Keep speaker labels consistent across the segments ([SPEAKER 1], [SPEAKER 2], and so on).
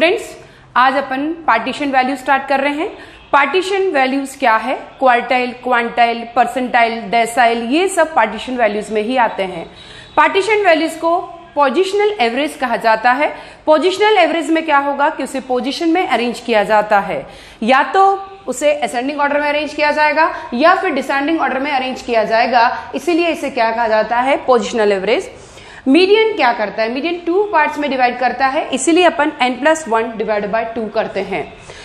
[SPEAKER 1] Students, आज अपन partition value start कर रहे हैं। पार्टीशन वैल्यूज क्या है? क्वार्टाइल, क्वांटाइल, परसेंटाइल, डेसाइल, ये सब पार्टीशन वैल्यूज में ही आते हैं। पार्टीशन वैल्यूज को पोजिशनल एवरेज कहा जाता है। पोजिशनल एवरेज में क्या होगा कि उसे पोजीशन में अरेंज किया जाता है, या तो उसे असेंडिंग ऑर्डर में अरेंज किया जाएगा या फिर डिसेंडिंग ऑर्डर में अरेंज किया जाएगा, इसीलिए इसे क्या कहा जाता है? Positional average. मीडियन क्या करता है? मीडियन 2 पार्ट्स में डिवाइड करता है, इसीलिए अपन n+1 डिवाइड बाय 2 करते हैं।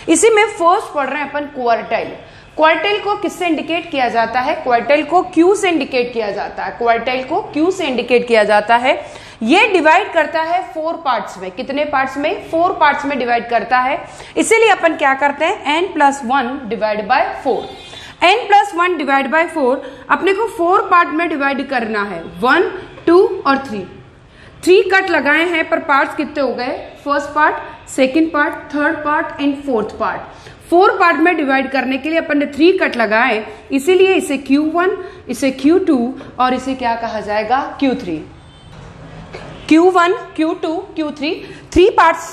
[SPEAKER 1] इसी में फर्स्ट पढ़ रहे हैं अपन क्वार्टाइल। क्वार्टाइल को किससे इंडिकेट किया जाता है? क्वार्टाइल को Q से इंडिकेट किया जाता है। क्वार्टाइल को Q से इंडिकेट किया जाता है। ये डिवाइड करता है 4 पार्ट्स में। कितने पार्ट्स में? 4 पार्ट्स में डिवाइड करता है, इसीलिए अपन क्या करते हैं? n+1 divide by 4। n+1 divide by 4 अपने को 4 पार्ट में डिवाइड करना है, 1, 2 और 3 कट लगाए हैं, पर पार्ट्स कितने हो गए? First part, second part, third part and fourth part. 4 part में डिवाइड करने के लिए अपन ने 3 कट लगाए, इसीलिए इसे Q1, इसे Q2 और इसे क्या कहा जाएगा? Q3। Q1, Q2, Q3, 3 parts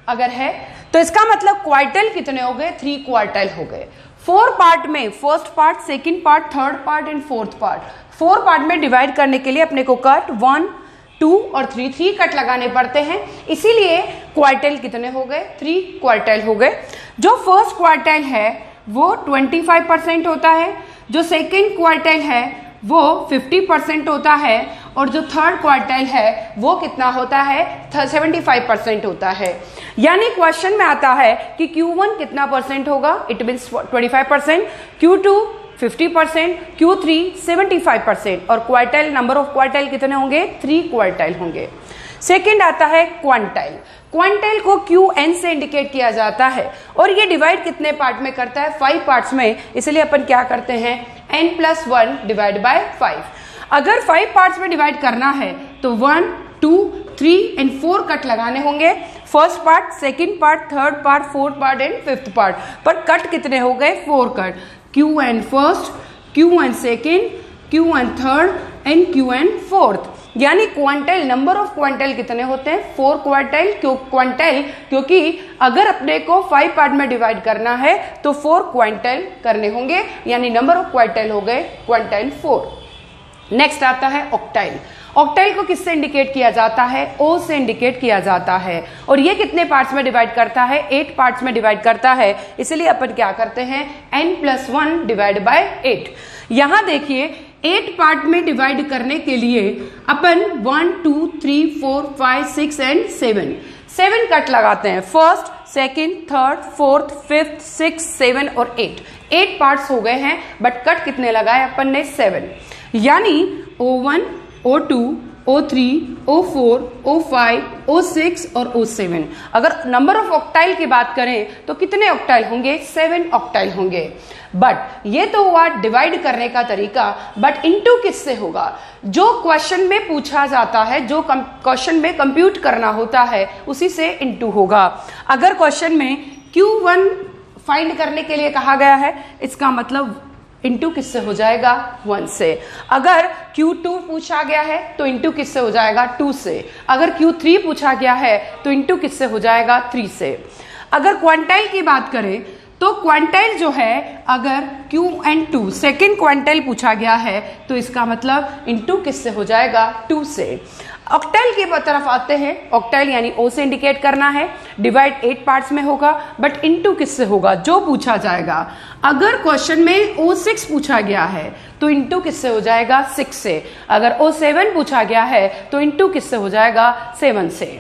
[SPEAKER 1] अगर है तो इसका मतलब क्वार्टाइल कितने हो गए? 3 क्वार्टाइल हो गए। 4 पार्ट में first part, second part, third part and fourth part, 4 part में डिवाइड करने के लिए अपने को कट 1, 2 और 3 कट लगाने पड़ते हैं, इसीलिए क्वार्टाइल कितने हो गए? 3 क्वार्टाइल हो गए। जो फर्स्ट क्वार्टाइल है वो 25% होता है, जो सेकंड क्वार्टाइल है वो 50% होता है, और जो थर्ड क्वार्टाइल है वो कितना होता है? 75% होता है। यानी क्वेश्चन में आता है कि Q1 कितना परसेंट होगा? इट मीन्स 25%, Q2 50%, Q3 75%, और क्वार्टाइल, नंबर ऑफ क्वार्टाइल कितने होंगे? 3 क्वार्टाइल होंगे। सेकेंड आता है क्वांटाइल। क्वांटाइल को Qn से इंडिकेट किया जाता है, और ये डिवाइड कितने पार्ट में करता है? 5 पार्ट्स में, इसलिए अपन क्या करते हैं? n+1 divide bye 5। अगर 5 पार्ट्स में डिवाइड करना है तो 1, 2, 3 एंड 4 कट लगाने होंगे। First part, second part, third part, fourth part and fifth part, पर कट कितने हो गए? 4 cut. Qn first, Qn second, Qn third and Qn fourth. यानी क्वांटाइल, नंबर ऑफ क्वांटाइल कितने होते हैं? 4 क्वांटाइल। क्यों क्वांटाइल? क्योंकि अगर अपने को 5 पार्ट में डिवाइड करना है तो 4 क्वांटाइल करने होंगे, यानी नंबर ऑफ क्वांटाइल हो गए क्वांटाइल 4। नेक्स्ट आता है ऑक्टाइल। ऑक्टाइल को किससे इंडिकेट किया जाता है? O से इंडिकेट किया जाता है, और ये कितने पार्ट्स में डिवाइड करता है? 8 पार्ट्स में डिवाइड करता है, इसलिए अपन क्या करते हैं? n+1 divide bye 8। यहां देखिए 8 पार्ट में डिवाइड करने के लिए अपन 1, 2, 3, 4, 5, 6 एंड 7 कट लगाते हैं। First, second, third, fourth, fifth, 6, 7 और 8 पार्ट्स हो गए हैं, बट कट कितने लगाए अपन ने? 7। यानी O1, O2, O3, O4, O5, O6 और O7। अगर नंबर ऑफ ऑक्टाइल की बात करें तो कितने ऑक्टाइल होंगे? 7 ऑक्टाइल होंगे। बट ये तो हुआ डिवाइड करने का तरीका, बट इनटू किससे होगा? जो क्वेश्चन में पूछा जाता है, जो क्वेश्चन में कंप्यूट करना होता है, उसी से इनटू होगा। अगर क्वेश्चन में Q1 फाइंड करने के लिए कहा गया है, इसका मतलब इंटू किससे हो जाएगा? 1 से। अगर Q2 पूछा गया है तो इंटू किससे हो जाएगा? 2 से। अगर Q3 पूछा गया है तो इंटू किससे हो जाएगा? 3 से। अगर क्वांटाइल की बात करें तो क्वांटाइल जो है, अगर Qn2 सेकेंड क्वांटाइल पूछा गया है तो इसका मतलब इंटू किससे हो जाएगा? 2 से। ऑक्टाइल की तरफ आते हैं। ऑक्टाइल यानी O से इंडिकेट करना है, डिवाइड 8 पार्ट्स में होगा, बट इनटू किससे होगा? जो पूछा जाएगा। अगर क्वेश्चन में O6 पूछा गया है तो इनटू किससे हो जाएगा? 6 से। अगर O7 पूछा गया है तो इनटू किससे हो जाएगा? 7 से।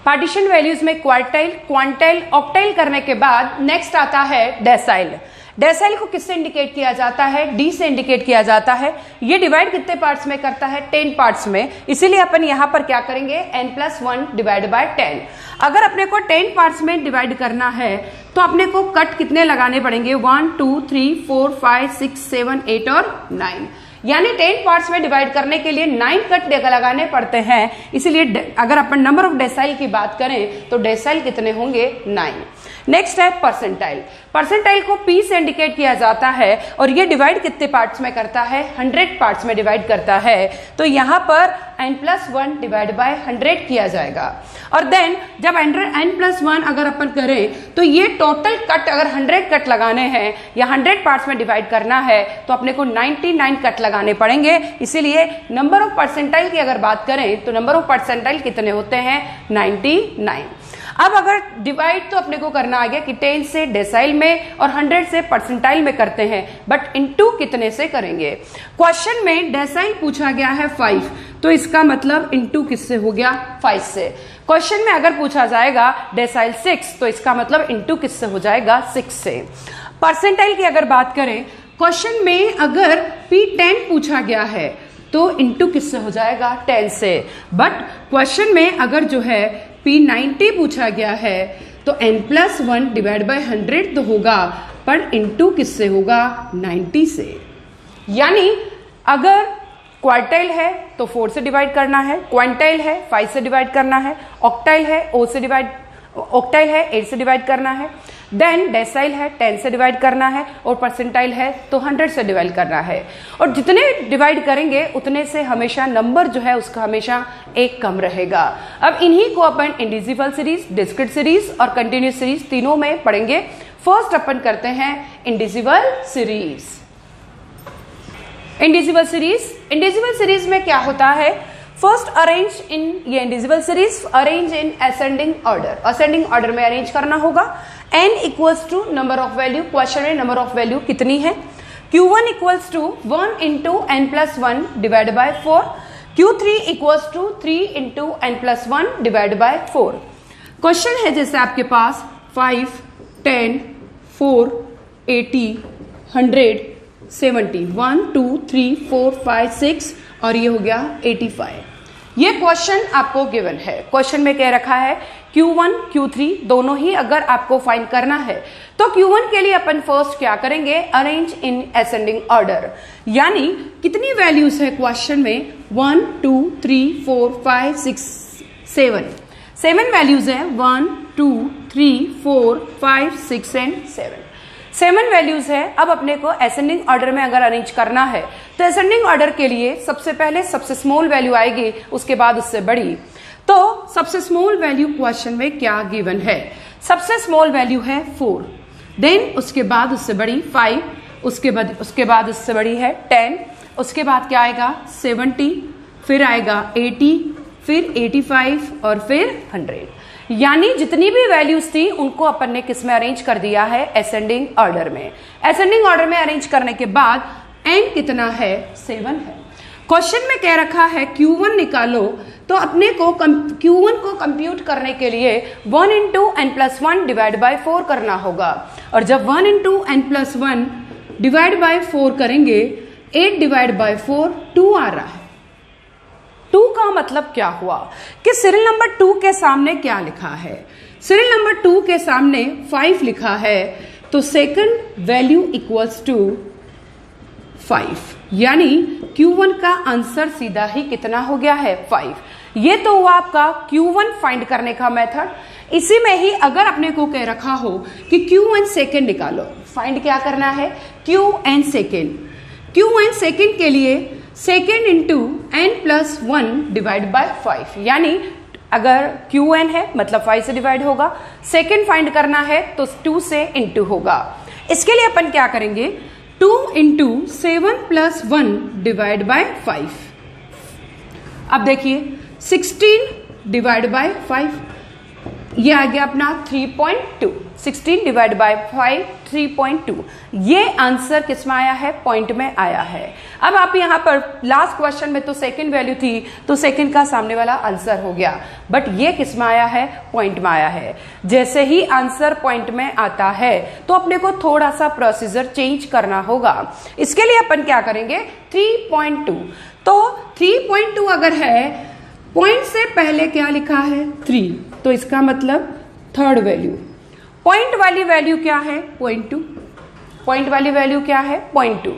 [SPEAKER 1] पार्टीशन वैल्यूज में क्वार्टाइल, क्वांटाइल, ऑक्टाइल करने के बाद नेक्स्ट आता है डेसाइल। डेसाइल को किससे इंडिकेट किया जाता है? D से इंडिकेट किया जाता है। ये डिवाइड कितने पार्ट्स में करता है? 10 पार्ट्स में, इसीलिए अपन यहां पर क्या करेंगे? n+1 divide bye 10। अगर अपने को 10 पार्ट्स में डिवाइड करना है तो अपने को कट कितने लगाने पड़ेंगे? 1, 2, 3, 4, 5, 6, 7, 8 और 9। यानी 10 पार्ट्स में डिवाइड करने के लिए 9 कट लगाने पड़ते हैं, इसीलिए अगर अपन नंबर ऑफ डेसाइल की बात करें तो डेसाइल कितने होंगे? 9। नेक्स्ट है परसेंटाइल। परसेंटाइल को P से इंडिकेट किया जाता है और ये डिवाइड कितने पार्ट्स में करता है, 100 पार्ट्स में डिवाइड करता है। तो यहां पर n+1 डिवाइड बाय 100 किया जाएगा। और देन जब n+1 अगर अपन करें तो ये टोटल कट अगर 100 कट लगाने हैं या 100 पार्ट्स में डिवाइड करना है तो अपने को 99 कट लगाने पड़ेंगे। इसीलिए नंबर ऑफ परसेंटाइल की अगर बात करें तो नंबर ऑफ परसेंटाइल कितने होते हैं, 99। अब अगर डिवाइड तो अपने को करना आ गया कि 10 से डेसाइल में और 100 से परसेंटाइल में करते हैं, बट इनटू कितने से करेंगे। क्वेश्चन में डेसाइल पूछा गया है 5, तो इसका मतलब इनटू किससे हो गया, 5 से। क्वेश्चन में अगर पूछा जाएगा डेसाइल 6 तो इसका मतलब इनटू किससे हो जाएगा, 6 से। परसेंटाइल की अगर बात करें, क्वेश्चन में अगर P10 पूछा गया है तो इनटू किससे हो जाएगा, 10 से। बट क्वेश्चन में अगर जो है P90 पूछा गया है तो n+1 डिवाइड बाय 100 तो होगा, पर इनटू किससे होगा, 90 से। यानी अगर क्वार्टाइल है तो 4 से डिवाइड करना है, क्वांटाइल है 5 से डिवाइड करना है, ऑक्टाइल है 8 से डिवाइड करना है, देन डेसाइल है 10 से डिवाइड करना है और परसेंटाइल है तो 100 से डिवाइड करना है। और जितने डिवाइड करेंगे उतने से हमेशा नंबर जो है उसका हमेशा एक कम रहेगा। अब इन्हीं को अपन इंडिविजुअल सीरीज, डिस्क्रीट सीरीज और कंटिन्यूस सीरीज तीनों में पढ़ेंगे। फर्स्ट अपन करते हैं इंडिविजुअल सीरीज। इंडिविजुअल सीरीज में क्या होता है, फर्स्ट अरेंज इन, ये individual series arrange in ascending order में अरेंज करना होगा। n equals to number of value, question में नंबर ऑफ वैल्यू कितनी है, Q1 equals to 1 into n+1 divide by 4, Q3 equals to 3 into n+1 divide by 4। Question है जैसे आपके पास 5, 10, 4, 80, 100, 70, 1, 2, 3, 4, 5, 6 और ये हो गया 85। ये क्वेश्चन आपको गिवन है। क्वेश्चन में कह रखा है Q1, Q3 दोनों ही अगर आपको फाइंड करना है तो Q1 के लिए अपन फर्स्ट क्या करेंगे, अरेंज इन असेंडिंग ऑर्डर। यानी कितनी वैल्यूज है क्वेश्चन में, 1, 2, 3, 4, 5, 6, 7 वैल्यूज है, 1, 2, 3, 4, 5, 6 एंड 7 वैल्यूज है। अब अपने को असेंडिंग ऑर्डर में अगर अरेंज करना है तो असेंडिंग ऑर्डर के लिए सबसे पहले सबसे स्मॉल वैल्यू आएगी, उसके बाद उससे बड़ी। तो सबसे स्मॉल वैल्यू क्वेश्चन में क्या गिवन है, सबसे स्मॉल वैल्यू है 4, देन उसके बाद उससे बड़ी 5, उसके बाद उससे बड़ी है 10, उसके बाद क्या आएगा 70, फिर आएगा 80, फिर 85 और फिर 100। यानी जितनी भी वैल्यूज थी उनको अपन ने किस में अरेंज कर दिया है, असेंडिंग ऑर्डर में। असेंडिंग ऑर्डर में अरेंज करने के बाद n कितना है, 7 है। क्वेश्चन में कह रखा है Q1 निकालो, तो अपने को Q1 को कंप्यूट करने के लिए 1 इंटू n+1 डिवाइड बाय 4 करना होगा। और जब 1 इंटू n+1 डिवाइड बाय 4 करेंगे, 8 डिवाइड बाय 4 2 आ रहा है। 2 का मतलब क्या हुआ कि सीरियल नंबर 2 के सामने क्या लिखा है, सीरियल नंबर 2 के सामने 5 लिखा है, तो सेकंड वैल्यू इक्वल्स टू 5। यानी Q1 का आंसर सीधा ही कितना हो गया है, 5। ये तो हुआ आपका Q1 फाइंड करने का मेथड। इसी में ही अगर अपने को कह रखा हो कि Q1 सेकेंड निकालो, फाइंड क्या करना है, Qn सेकेंड के लिए second into n+1 divide bye 5। यानी अगर Qn है मतलब 5 से डिवाइड होगा, सेकेंड फाइंड करना है तो 2 से इंटू होगा। इसके लिए अपन क्या करेंगे, 2 इंटू 7+1 डिवाइड बाय 5। अब देखिए 16 डिवाइड बाय 5, ये आ गया अपना 3.2। 16 डिवाइड बाय 5 3.2। ये आंसर किस में आया है, पॉइंट में आया है। अब आप यहां पर लास्ट क्वेश्चन में तो सेकंड वैल्यू थी तो सेकंड का सामने वाला आंसर हो गया, बट ये किस में आया है, पॉइंट में आया है। जैसे ही आंसर पॉइंट में आता है तो अपने को थोड़ा सा प्रोसीजर चेंज करना होगा। इसके लिए अपन क्या करेंगे, 3.2। तो 3.2 अगर है, पॉइंट से पहले क्या लिखा है 3, तो इसका मतलब थर्ड वैल्यू। पॉइंट वाली वैल्यू क्या है, 0.2। पॉइंट वाली वैल्यू क्या है, 0.2।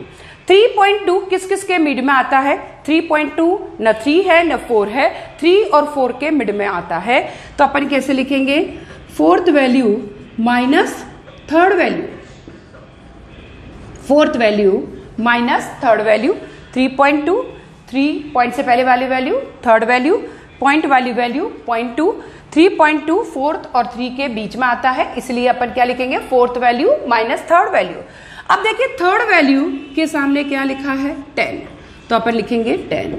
[SPEAKER 1] 3.2 किस किस के मिड में आता है, 3.2 न 3 है न 4 है, 3 और 4 के मिड में आता है। तो अपन कैसे लिखेंगे, fourth value minus third value, fourth value minus third value, 3.2, 3 point से पहले वाली वैल्यू थर्ड वैल्यू, पॉइंट वाली वैल्यू 0.2, 3.2 फोर्थ और 3 के बीच में आता है, इसलिए अपन क्या लिखेंगे, fourth value minus third value. अब देखिए थर्ड वैल्यू के सामने क्या लिखा है, 10, तो अपन लिखेंगे 10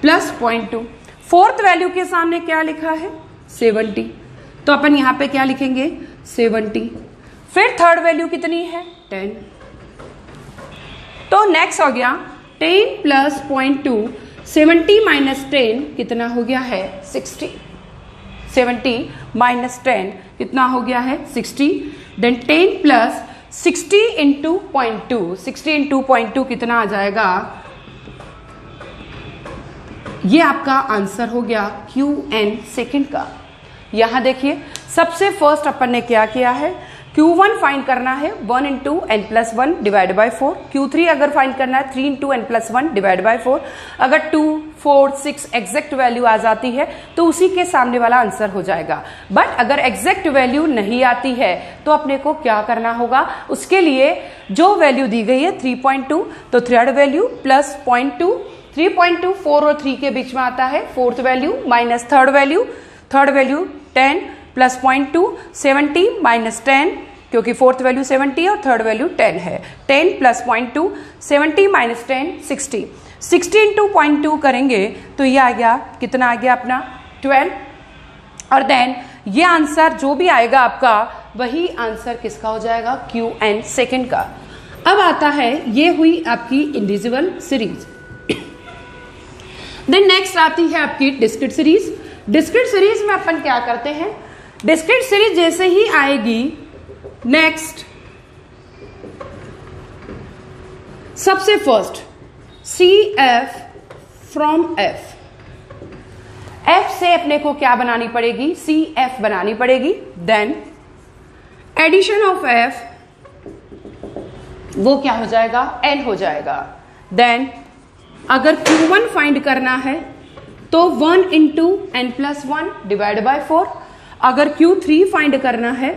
[SPEAKER 1] प्लस 0.2। फोर्थ वैल्यू के सामने क्या लिखा है, 70, तो अपन यहां पे क्या लिखेंगे, 70। फिर थर्ड वैल्यू कितनी है, 10, तो नेक्स्ट हो गया 10 प्लस 0.2, 70 माइनस 10 कितना हो गया है, 60। 70 माइनस 10 कितना हो गया है, 60। देन 10 प्लस 60 इंटू 0.2, 60 इंटू 0.2 कितना आ जाएगा, ये आपका आंसर हो गया Qn सेकंड का। यहां देखिए सबसे फर्स्ट अपन ने क्या किया है, Q1 फाइंड करना है 1 into n plus 1 divide by 4, Q3 अगर फाइंड करना है 3 into n plus 1 divide by 4। अगर 2, 4, 6 एग्जैक्ट वैल्यू आ जाती है तो उसी के सामने वाला आंसर हो जाएगा। बट अगर एग्जैक्ट वैल्यू नहीं आती है तो अपने को क्या करना होगा, उसके लिए जो वैल्यू दी गई है 3.2, तो थर्ड वैल्यू प्लस 0.2, 3.2 4 और 3 के बीच में आता है, fourth value minus third value 10 plus 0.2, 70 minus 10, क्योंकि फोर्थ वैल्यू 70 और थर्ड वैल्यू 10 है, 10 प्लस 0.2, 70 माइनस 10, 60। 60 इंटू 0.2 करेंगे तो ये आ गया, कितना आ गया अपना 12, और देन ये आंसर जो भी आएगा आपका वही आंसर किसका हो जाएगा, Qn सेकंड का। अब आता है, ये हुई आपकी इंडिविजुअल सीरीज। देन नेक्स्ट आती है आपकी डिस्क्रीट सीरीज। डिस्क्रीट सीरीज में अपन क्या करते हैं, डिस्क्रीट सीरीज जैसे ही आएगी, नेक्स्ट सबसे first CF from F, F से अपने को क्या बनानी पड़ेगी, CF बनानी पड़ेगी। देन एडिशन ऑफ F वो क्या हो जाएगा, N हो जाएगा। देन अगर Q1 फाइंड करना है तो 1 into n plus 1 divide by 4। अगर Q3 फाइंड करना है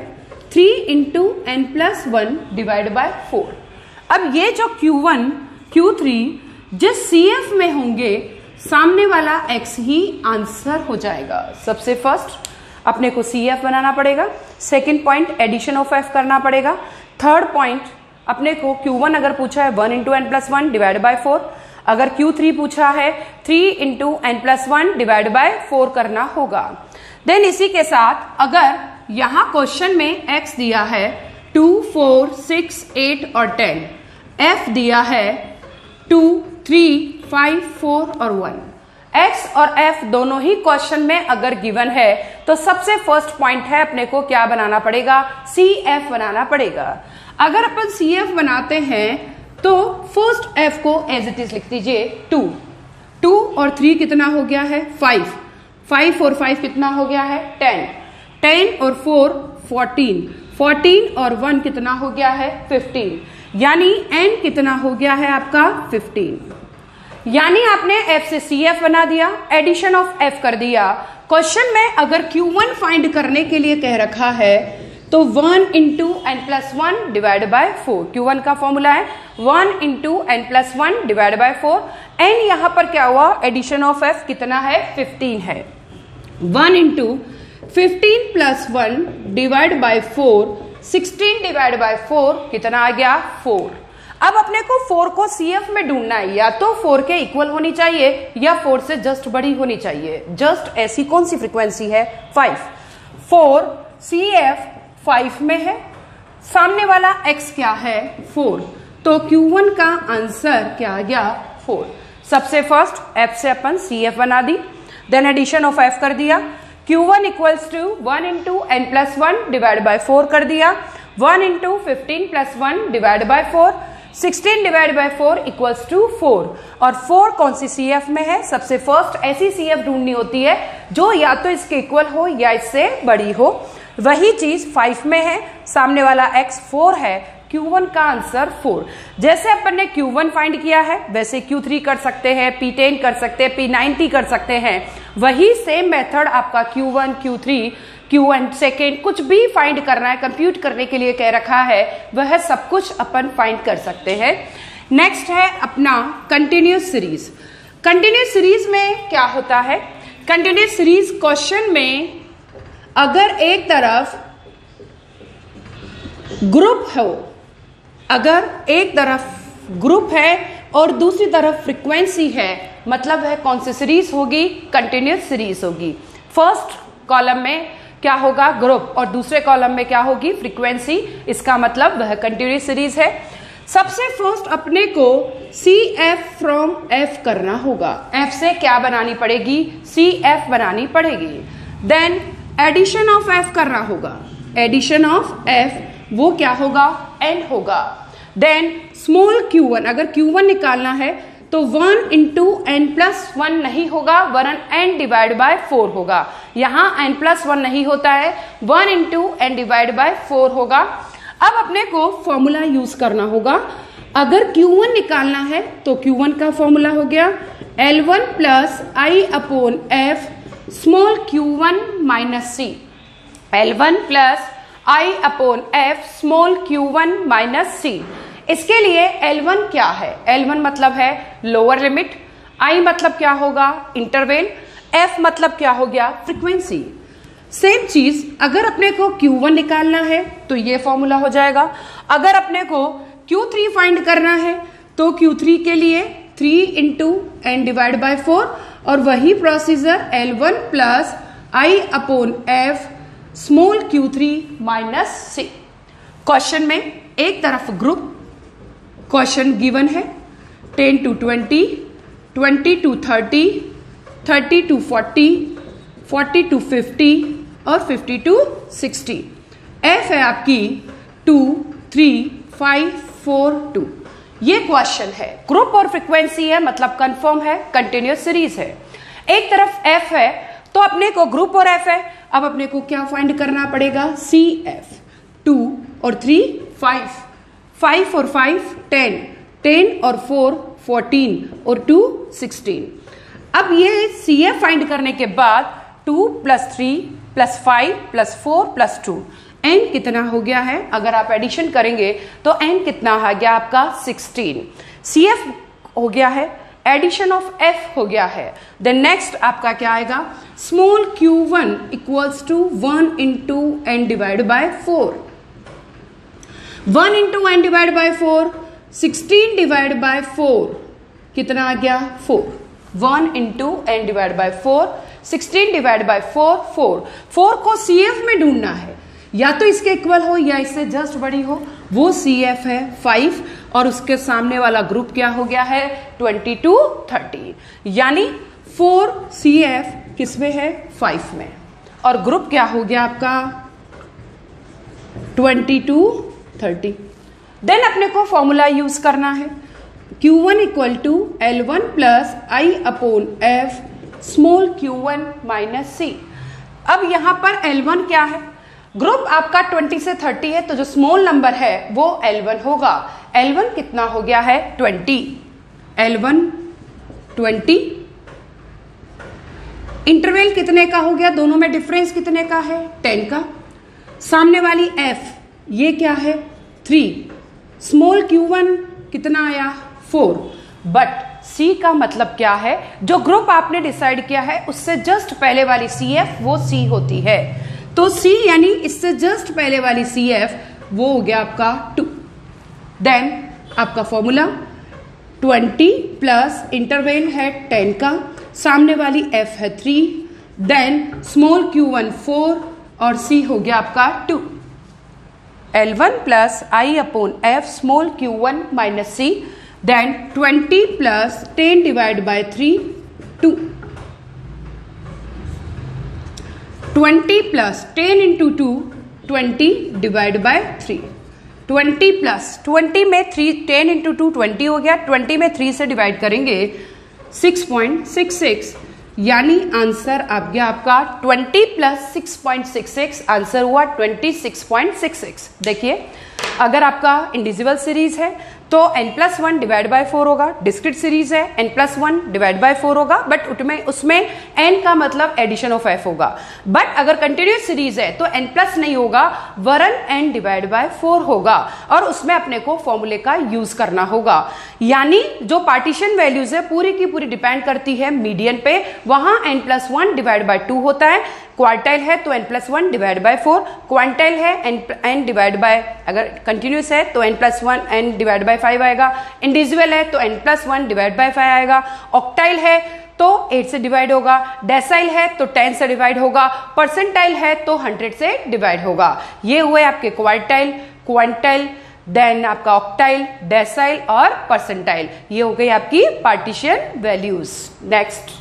[SPEAKER 1] 3 into n plus 1 divide by 4। अब ये जो Q1, Q3 जिस CF में होंगे सामने वाला X ही आंसर हो जाएगा। सबसे फर्स्ट अपने को CF बनाना पड़ेगा, second point addition of F करना पड़ेगा, थर्ड पॉइंट अपने को Q1 अगर पूछा है 1 into n plus 1 divide by 4, अगर Q3 पूछा है 3 into n plus 1 divide by 4 करना होगा। देन इसी के साथ अगर यहां क्वेश्चन में X दिया है 2, 4, 6, 8 और 10, F दिया है 2, 3, 5, 4 और 1, X और F दोनों ही क्वेश्चन में अगर गिवन है तो सबसे फर्स्ट पॉइंट है अपने को क्या बनाना पड़ेगा, CF बनाना पड़ेगा। अगर अपन CF बनाते हैं तो फर्स्ट F को एज इट इज लिख दीजिए 2 और 3 कितना हो गया है 5, 5 और 5 कितना हो गया है 10 और 4 14 और 1 कितना हो गया है 15, यानी n कितना हो गया है आपका 15। यानी आपने F से CF बना दिया, एडिशन ऑफ F कर दिया। क्वेश्चन में अगर Q1 फाइंड करने के लिए कह रखा है तो 1 into n plus 1 divide by 4, Q1 का फॉर्मूला है 1 into n plus 1 divide by 4। N यहां पर क्या हुआ, एडिशन ऑफ F कितना है 15 है, 1 into 15 plus 1 divide by 4, 16 divide by 4 कितना आ गया 4। अब अपने को 4 को CF में ढूंढना है, या तो 4 के इक्वल होनी चाहिए या 4 से जस्ट बड़ी होनी चाहिए। जस्ट ऐसी कौन सी फ्रीक्वेंसी है 5, 4 CF 5 में है, सामने वाला X क्या है 4, तो Q1 का आंसर क्या आ गया 4। सबसे फर्स्ट F से अपन CF बना दी, देन एडिशन ऑफ F कर दिया, Q1 equals to 1 into n plus 1 divide by 4 कर दिया, 1 into 15 plus 1 divide by 4, 16 divide by 4 equals to 4। और 4 कौन सी CF में है, सबसे फर्स्ट ऐसी CF ढूंढनी होती है जो या तो इसके इक्वल हो या इससे बड़ी हो। वही चीज 5 में है, सामने वाला X 4 है, Q1 का आंसर 4। जैसे अपन ने Q1 फाइंड किया है वैसे Q3 कर सकते हैं, P10 कर सकते हैं, P90 कर सकते हैं। वही सेम मेथड आपका Q1, Q3, Q1 सेकेंड, कुछ भी फाइंड करना है, कंप्यूट करने के लिए कह रखा है, वह सब कुछ अपन फाइंड कर सकते हैं। नेक्स्ट है अपना कंटिन्यूस सीरीज। कंटिन्यूस सीरीज में क्या होता है? कंटिन्यूस सीरीज क्वेश्चन में अगर एक तरफ ग्रुप हो, अगर एक तरफ ग्रुप है और दूसरी तरफ फ्रीक्वेंसी है, मतलब है कौन सी सीरीज होगी? कंटिन्यूस सीरीज होगी। फर्स्ट कॉलम में क्या होगा? ग्रुप, और दूसरे कॉलम में क्या होगी? फ्रीक्वेंसी। इसका मतलब वह कंटिन्यूस सीरीज है। सबसे फर्स्ट अपने को CF फ्रॉम F करना होगा। F से क्या बनानी पड़ेगी? CF बनानी पड़ेगी। देन एडिशन ऑफ F करना होगा। एडिशन ऑफ F वो क्या होगा? N होगा। देन स्मॉल Q1, अगर Q1 निकालना है तो 1 इंटू n+1 नहीं होगा, वरन n डिवाइड बाय 4 होगा। यहां n+1 नहीं होता है, 1 इंटू n डिवाइड बाय 4 होगा। अब अपने को फॉर्मूला यूज करना होगा। अगर Q1 निकालना है तो Q1 का फॉर्मूला हो गया L1 plus I upon F small Q1 minus C। L1 plus I upon F small Q1 minus C। इसके लिए L1 क्या है? L1 मतलब है लोअर लिमिट, I मतलब क्या होगा? इंटरवल, F मतलब क्या हो गया? फ्रीक्वेंसी। सेम चीज अगर अपने को Q1 निकालना है तो ये फॉर्मूला हो जाएगा। अगर अपने को Q3 फाइंड करना है तो Q3 के लिए 3 इंटू n डिवाइड बाय 4, और वही procedure L1 plus I upon F small Q3 minus C। Question में एक तरफ ग्रुप, क्वेश्चन गिवन है 10 to 20, 20 to 30, 30 to 40, 40 to 50 और 50 to 60। F है आपकी 2, 3, 5, 4, 2। ये क्वेश्चन है, ग्रुप और फ्रीक्वेंसी है, मतलब कंफर्म है, कंटिन्यूस सीरीज है। एक तरफ F है तो अपने को ग्रुप और F है, अब अपने को क्या फाइंड करना पड़ेगा? CF। 2 और 3 5, 5 और 5 10, 10 और 4 14 और 2 16। अब ये CF फाइंड करने के बाद 2 plus 3 plus 5 plus 4 plus 2, n कितना हो गया है? अगर आप एडिशन करेंगे तो n कितना आ गया आपका? 16। CF हो गया है, एडिशन ऑफ F हो गया है। देन नेक्स्ट आपका क्या आएगा? Small Q1 equals to 1 into n divide by 4। 1 into n divide by 4, 16 divide by 4 कितना आ गया? 4। 1 into n divide by 4, 16 divide by 4 4। 4 को CF में ढूंढना है, या तो इसके इक्वल हो या इससे जस्ट बड़ी हो, वो CF है 5, और उसके सामने वाला ग्रुप क्या हो गया है? 20 to 30। यानी 4 CF किस में है? 5 में, और ग्रुप क्या हो गया आपका? 20 to 30। देन अपने को फॉर्मूला यूज करना है। Q1 equal to L1 plus I upon F small Q1 minus C। अब यहां पर L1 क्या है? ग्रुप आपका 20 से 30 है, तो जो स्मॉल नंबर है वो L1 होगा। L1 कितना हो गया है? 20। L1 20। इंटरवल कितने का हो गया? दोनों में डिफरेंस कितने का है? 10 का। सामने वाली F ये क्या है? 3। स्मॉल Q1 कितना आया? 4। बट C का मतलब क्या है? जो ग्रुप आपने डिसाइड किया है उससे जस्ट पहले वाली CF वो C होती है, तो C यानी इससे जस्ट पहले वाली CF वो हो गया आपका 2। देन आपका फॉर्मूला 20 प्लस इंटरवल है 10 का, सामने वाली F है 3, देन स्मॉल Q1 4 और C हो गया आपका 2। L1 plus I upon F small Q1 minus C, then 20 plus 10 divide by 3 2। 20 plus 10 into 2 20 divide by 3। 20 plus 20 में 3 10 इंटू 2 20 हो गया, 20 में 3 से डिवाइड करेंगे 6.66, यानी आंसर आ गया आपका 20 प्लस 6.66, आंसर हुआ 26.66। देखिए अगर आपका इंडिविजुअल सीरीज है तो n+1 डिवाइड बाय 4 होगा। डिस्क्रीट सीरीज है, n+1 डिवाइड बाय 4 होगा, बट उसमें n का मतलब एडिशन ऑफ f होगा। बट अगर कंटिन्यूस सीरीज है तो n+ नहीं होगा, वरन n डिवाइड बाय 4 होगा, और उसमें अपने को फॉर्मूले का यूज करना होगा। यानी जो पार्टीशन वैल्यूज है पूरी की पूरी डिपेंड करती है मीडियन पे, वहां n+1 डिवाइड बाय 2 होता है। क्वार्टाइल है तो n+1 डिवाइड बाय 4, क्वांटाइल है n डिवाइड बाय, अगर कंटिन्यूस है तो n+1 n डिवाइड बाय 5 आएगा, इंडिविजुअल है तो n+1 डिवाइड बाय 5 आएगा, ऑक्टाइल है तो 8 से डिवाइड होगा, डेसाइल है तो 10 से डिवाइड होगा, परसेंटाइल है तो 100 से डिवाइड होगा। ये हुए आपके क्वार्टाइल, क्वांटाइल, देन आपका ऑक्टाइल, डेसाइल और परसेंटाइल। ये हो गई आपकी पार्टीशन वैल्यूज। नेक्स्ट